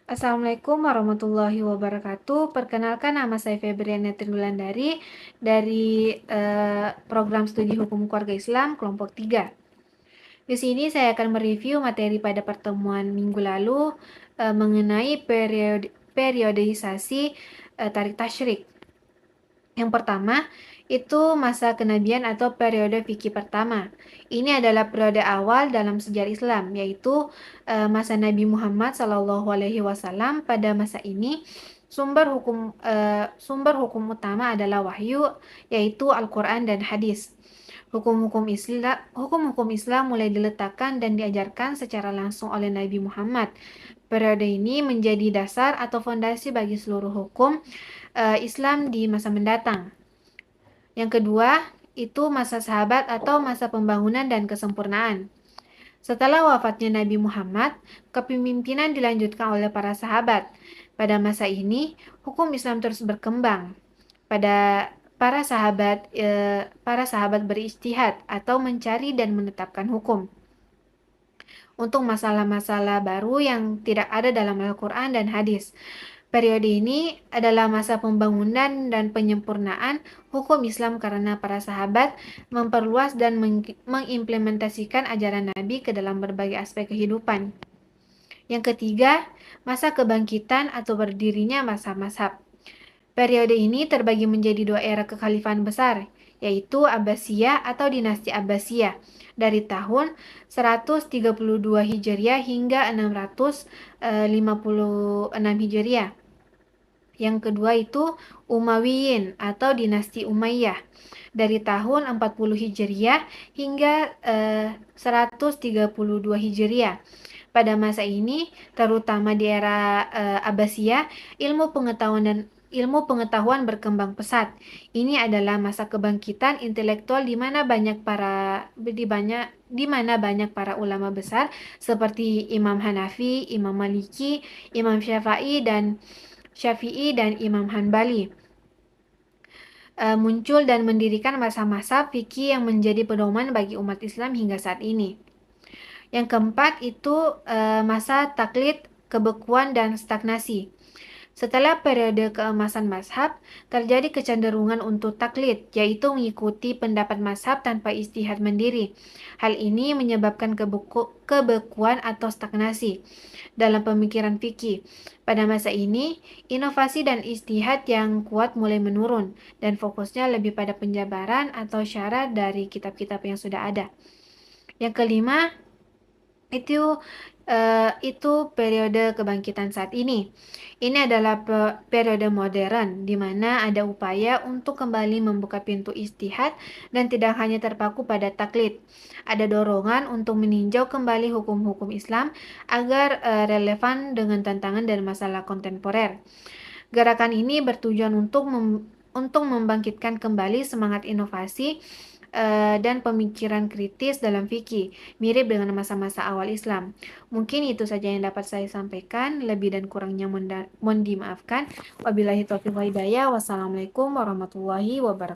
Assalamualaikum warahmatullahi wabarakatuh. Perkenalkan, nama saya Febriana Trinulandari dari program studi hukum keluarga Islam kelompok 3. Di sini saya akan mereview materi pada pertemuan minggu lalu mengenai periodisasi tarik tasyrik. Yang pertama, itu masa kenabian atau periode fikih pertama. Ini adalah periode awal dalam sejarah Islam, yaitu masa Nabi Muhammad SAW. Pada masa ini, sumber hukum utama adalah wahyu, yaitu Al-Quran dan hadis. Hukum-hukum Islam mulai diletakkan dan diajarkan secara langsung oleh Nabi Muhammad. Periode ini menjadi dasar atau fondasi bagi seluruh hukum Islam di masa mendatang. Yang kedua, itu masa sahabat atau masa pembangunan dan kesempurnaan. Setelah wafatnya Nabi Muhammad, kepemimpinan dilanjutkan oleh para sahabat. Pada masa ini, hukum Islam terus berkembang. Pada para sahabat berijtihad atau mencari dan menetapkan hukum untuk masalah-masalah baru yang tidak ada dalam Al-Quran dan hadis. Periode ini adalah masa pembangunan dan penyempurnaan hukum Islam karena para sahabat memperluas dan mengimplementasikan ajaran Nabi ke dalam berbagai aspek kehidupan. Yang ketiga, masa kebangkitan atau berdirinya masa mazhab. Periode ini terbagi menjadi dua era kekhalifahan besar, yaitu Abbasiyah atau dinasti Abbasiyah dari tahun 132 Hijriah hingga 656 Hijriah. Yang kedua itu Umayyin atau dinasti Umayyah dari tahun 40 Hijriah hingga 132 Hijriah. Pada masa ini, terutama di era Abbasiyah, ilmu pengetahuan berkembang pesat. Ini adalah masa kebangkitan intelektual di mana banyak para ulama besar seperti Imam Hanafi, Imam Maliki, Imam Syafi'i dan Imam Hanbali muncul dan mendirikan masa-masa fikih yang menjadi pedoman bagi umat Islam hingga saat ini. Yang keempat itu masa taklid, kebekuan, dan stagnasi. Setelah periode keemasan mazhab, terjadi kecenderungan untuk taklid, yaitu mengikuti pendapat mazhab tanpa ijtihad mandiri. Hal ini menyebabkan kebekuan atau stagnasi dalam pemikiran fikih. Pada masa ini, inovasi dan ijtihad yang kuat mulai menurun, dan fokusnya lebih pada penjabaran atau syarat dari kitab-kitab yang sudah ada. Yang kelima, itu periode kebangkitan saat ini. Ini adalah periode modern di mana ada upaya untuk kembali membuka pintu ijtihad dan tidak hanya terpaku pada taklid. Ada dorongan untuk meninjau kembali hukum-hukum Islam agar relevan dengan tantangan dan masalah kontemporer. Gerakan ini bertujuan untuk membangkitkan kembali semangat inovasi dan pemikiran kritis dalam fikih, mirip dengan masa-masa awal Islam. Mungkin itu saja yang dapat saya sampaikan, lebih dan kurangnya mohon dimaafkan. Wabillahi taufiq wal hidayah. Wassalamualaikum warahmatullahi wabarakatuh.